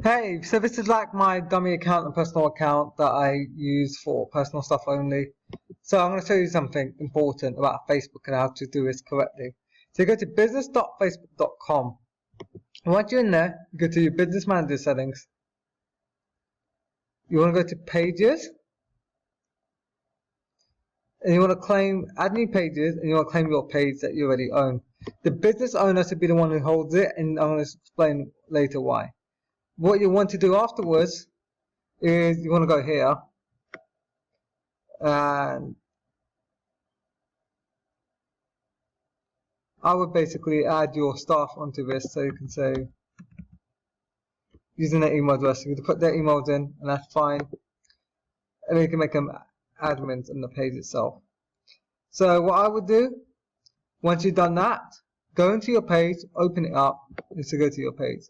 Hey, so this is like my dummy account and personal account that I use for personal stuff only. So I'm going to show you something important about Facebook and how to do this correctly. So you go to business.facebook.com. And once you're in there, you go to your business manager settings. You want to go to pages. And you want to claim, add new pages, and you want to claim your page that you already own. The business owner should be the one who holds it, and I'm going to explain later why. What you want to do afterwards is you want to go here and I would basically add your staff onto this, so you can say using their email address, you can put their emails in and that's fine, and then you can make them admins on the page itself. So what I would do once you've done that, go into your page, open it up, just to go to your page.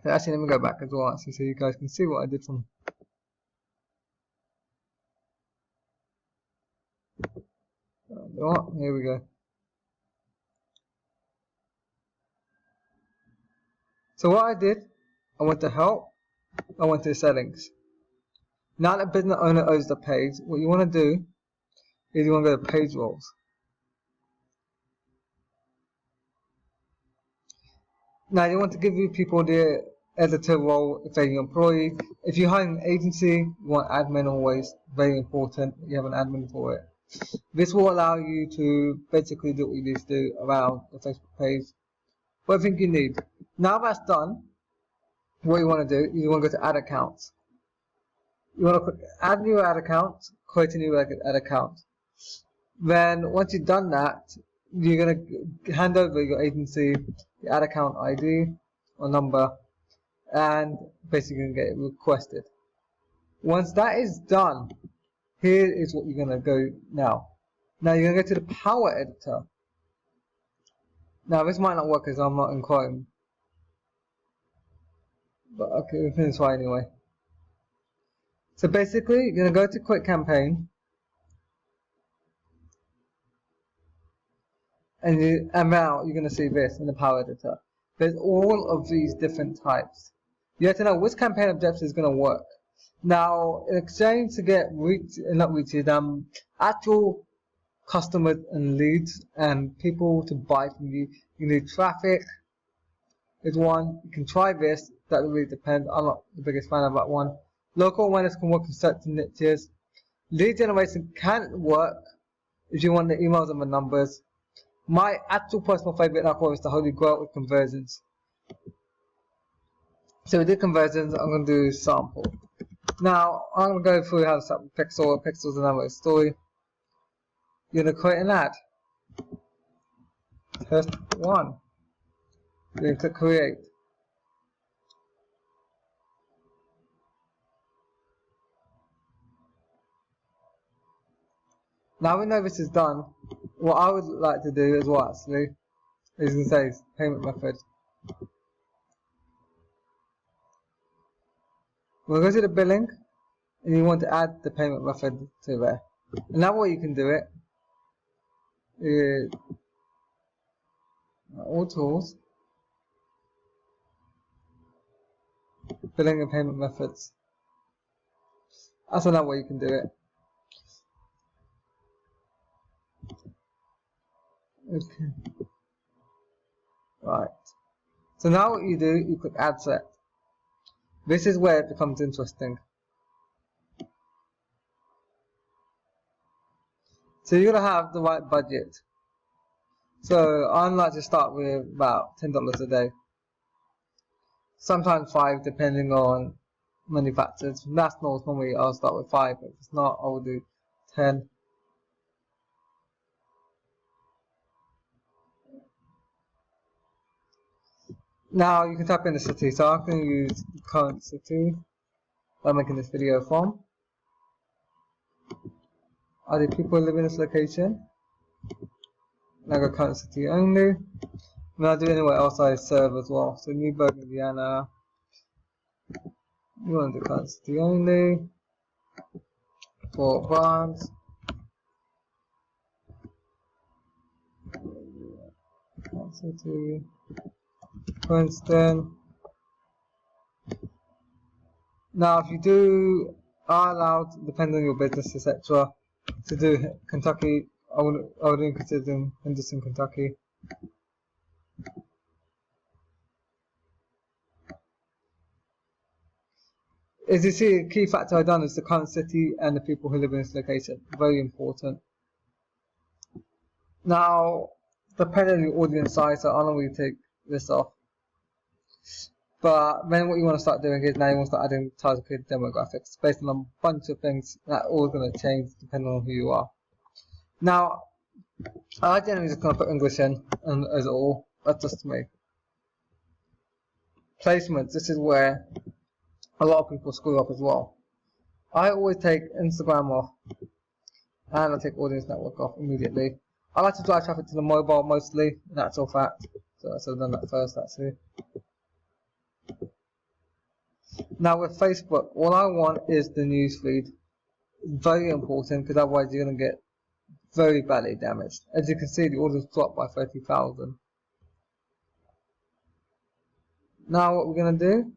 So actually let me go back as well actually, so you guys can see what I did from here we go. So what I did, I went to help, I went to settings. Now that business owner owns the page, what you want to do is you want to go to page roles. Now you want to give you people the editor role if they're your employee. If you hire an agency, you want admin always, very important, you have an admin for it. This will allow you to basically do what you need to do around the Facebook page. What I think you need. Now that's done, what you want to do is you want to go to add accounts. You want to click add new ad account, create a new ad account. Then once you've done that, you're going to hand over your agency, the ad account ID or number, and basically going to get it requested. Once that is done, here is what you're going to go now. Now you're going to go to the Power Editor. Now this might not work because I'm not in Chrome, but okay, we can try anyway. So basically, you're going to go to Quick Campaign, and now you're going to see this in the Power Editor. There's all of these different types. You have to know which campaign objective is going to work. Now, in exchange to get actual customers and leads and people to buy from you, you need traffic is one. You can try this. That really depends. I'm not the biggest fan of that one. Local awareness can work in certain niches. Lead generation can work if you want the emails and the numbers. My actual personal favorite now is the Holy Grail with conversions. So we did conversions. I'm going to do sample. Now I'm going to go through how to set pixel. Pixel's another story. You're going to create an ad. Test 1. You're going to click create. Now we know this is done. What I would like to do as well actually is going to say payment method. We'll go to the billing and you want to add the payment method to there. And now what you can do it is all tools, billing and payment methods. That's another way you can do it. Okay. Right. So now what you do, you click add set. This is where it becomes interesting. So you're gonna have the right budget. So I like to start with about $10 a day. Sometimes 5 depending on many factors. Nationals normally I'll start with 5, but if it's not I will do 10. Now you can type in the city, so I'm going to use the current city I'm making this video from. Are the people living in this location? And I go current city only. And I'll do anywhere else I serve as well. So Newburgh, Indiana. You want to do current city only. Fort Barnes. Current city. Princeton. Now, if you are allowed, depending on your business, etc., to do Kentucky, I would consider Henderson, Kentucky. As you see, a key factor I've done is the current city and the people who live in this location. Very important. Now, depending on your audience size, so I'll really take this off. But then what you want to start doing is now you want to start adding targeted demographics based on a bunch of things that are all going to change depending on who you are. Now, I generally just going to put English in and as all. That's just me. Placements. This is where a lot of people screw up as well. I always take Instagram off and I take audience network off immediately. I like to drive traffic to the mobile mostly, that's all fact. So I should have done that first actually. Now with Facebook, all I want is the newsfeed. Very important because otherwise you're going to get very badly damaged. As you can see, the orders dropped by 30,000. Now what we're going to do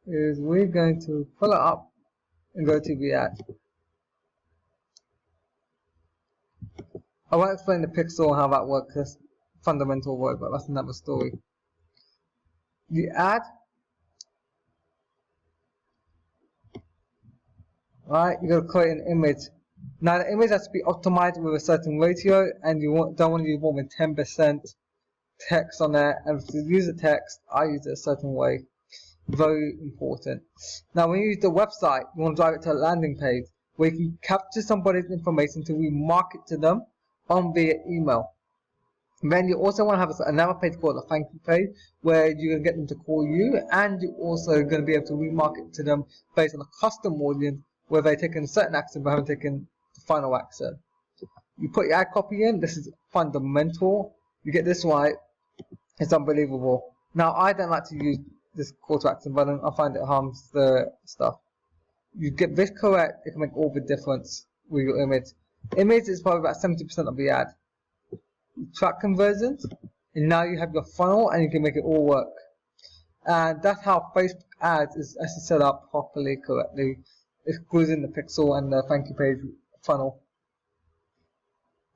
is we're going to pull it up and go to the ad. I won't explain the pixel and how that works, that's fundamental work, but that's another story. The ad, right, you're going to create an image. Now the image has to be optimized with a certain ratio and you don't want to use more than 10% text on there, and if you use the text, I use it a certain way. Very important. Now when you use the website, you want to drive it to a landing page where you can capture somebody's information to remarket to them on via email. And then you also want to have another page called a thank you page where you're going to get them to call you, and you're also going to be able to remarket to them based on a custom audience where they've taken a certain action but haven't taken the final action. You put your ad copy in, this is fundamental. You get this right, it's unbelievable. Now I don't like to use this call to action button, I find it harms the stuff. You get this correct, it can make all the difference with your image. Image is probably about 70% of the ad. You track conversions, and now you have your funnel and you can make it all work. And that's how Facebook ads is actually set up properly, correctly. It goes in the pixel and the thank you page funnel.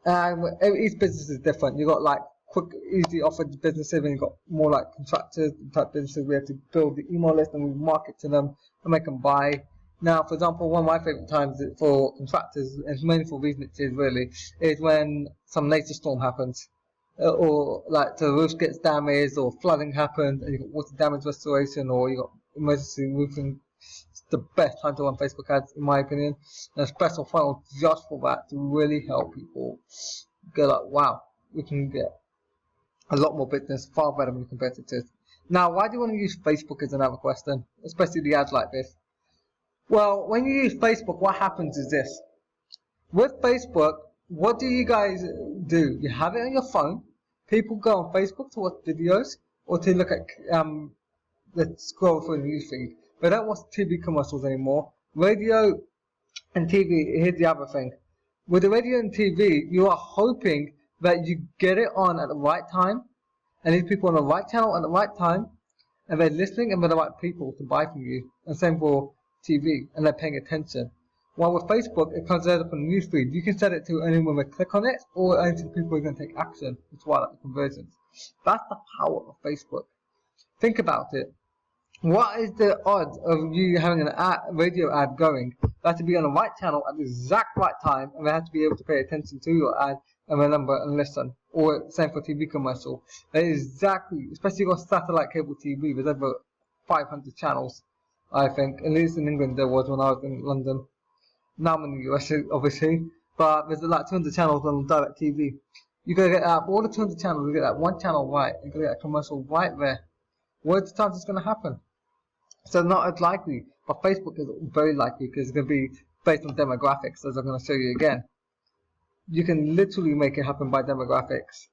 And each business is different. You got like quick, easy offered businesses, and you've got more like contractors type businesses. We have to build the email list and we market to them and make them buy. Now, for example, one of my favorite times for contractors, and it's mainly for reason it is really, is when some nature storm happens, or like the roof gets damaged, or flooding happens, and you've got water damage restoration, or you've got emergency roofing. It's the best time to run Facebook ads, in my opinion. And a special funnel just for that to really help people go like, wow, we can get a lot more business, far better than competitors. Now, why do you want to use Facebook is another question, especially the ads like this. Well, when you use Facebook, what happens is this. With Facebook, what do you guys do? You have it on your phone. People go on Facebook to watch videos or to look at, let's scroll through the newsfeed. They don't watch TV commercials anymore. Radio and TV, here's the other thing. With the radio and TV, you are hoping that you get it on at the right time, and these people on the right channel at the right time, and they're listening and they're the right people to buy from you. And same for TV, and they're paying attention. While with Facebook, it comes right up on the newsfeed. You can set it to anyone that click on it, or only to the people who are going to take action. That's why I like the conversions. That's the power of Facebook. Think about it. What is the odds of you having a radio ad going? They have to be on the right channel at the exact right time, and they have to be able to pay attention to your ad and remember and listen. Or same for TV commercial. That is exactly, especially on satellite cable TV, there's over 500 channels, I think. At least in England there was when I was in London. Now I'm in the US, obviously. But there's like 200 channels on direct TV. You gotta get out all the 200 channels, you get that one channel right, and get that commercial right there. What's the chance it's gonna happen? So not as likely, but Facebook is very likely because it's going to be based on demographics, as I'm going to show you again. You can literally make it happen by demographics.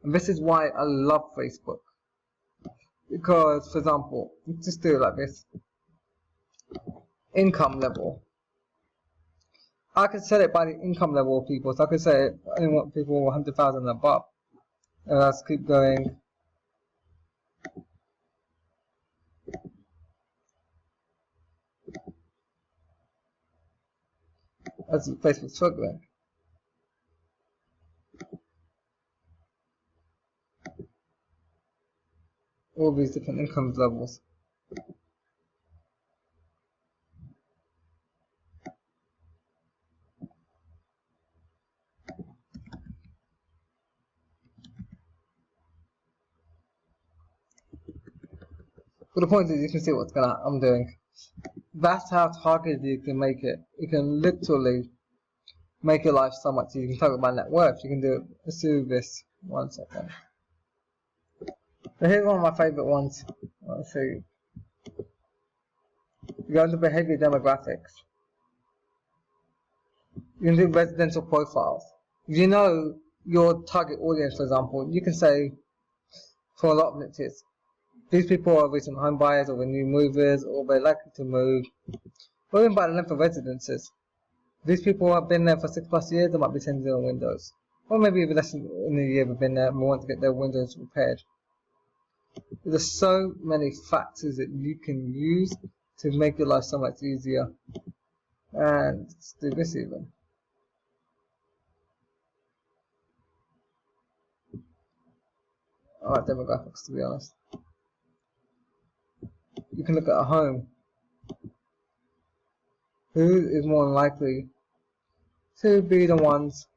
And this is why I love Facebook. Because, for example, let's just do it like this. Income level. I can set it by the income level of people. So I can say I only want people 100,000 and above. And let's keep going. as Facebook's struggling. All these different income levels. But the point is, you can see what's I'm doing. That's how targeted you can make it. You can literally make your life so much easier. You can talk about net worth. You can do it. Let's do this. 1 second. So here's one of my favorite ones. Let's see. You go into behavior demographics. You can do residential profiles. If you know your target audience, for example, you can say, for a lot of niches, these people are recent home buyers or new movers or they're likely to move, or even by the length of residences. These people have been there for 6+ years, they might be changing their windows. Or maybe even less than a year they've been there and want to get their windows repaired. There's so many factors that you can use to make your life so much easier. And let's do this even. I like demographics, to be honest. You can look at a home. Who is more likely to be the ones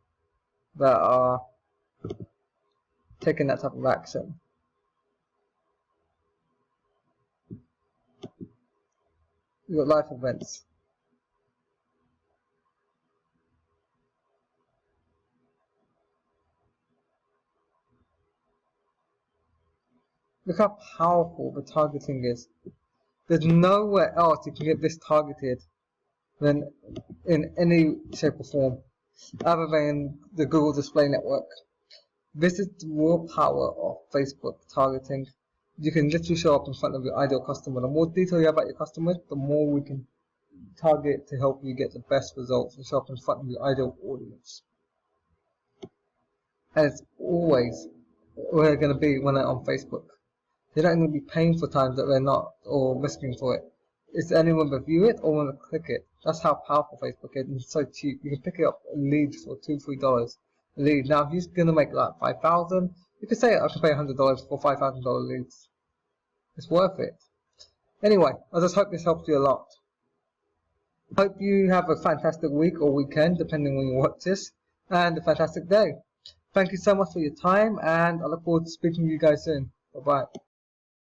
that are taking that type of action? You've got life events. Look how powerful the targeting is. There's nowhere else you can get this targeted than in any shape or form, other than the Google Display Network. This is the raw power of Facebook targeting. You can literally show up in front of your ideal customer. The more detail you have about your customers, the more we can target to help you get the best results and show up in front of your ideal audience. And it's always where they're going to be when they're on Facebook. They're not going to be paying for times that they're not, or risking for it. It's anyone review it or want to click it. That's how powerful Facebook is, and it's so cheap. You can pick it up leads for $2-3 a lead. Now, if you're going to make like 5,000, you can say I can pay $100 for $5,000 leads. It's worth it. Anyway, I just hope this helps you a lot. Hope you have a fantastic week or weekend, depending when you watch this, and a fantastic day. Thank you so much for your time, and I look forward to speaking to you guys soon. Bye-bye.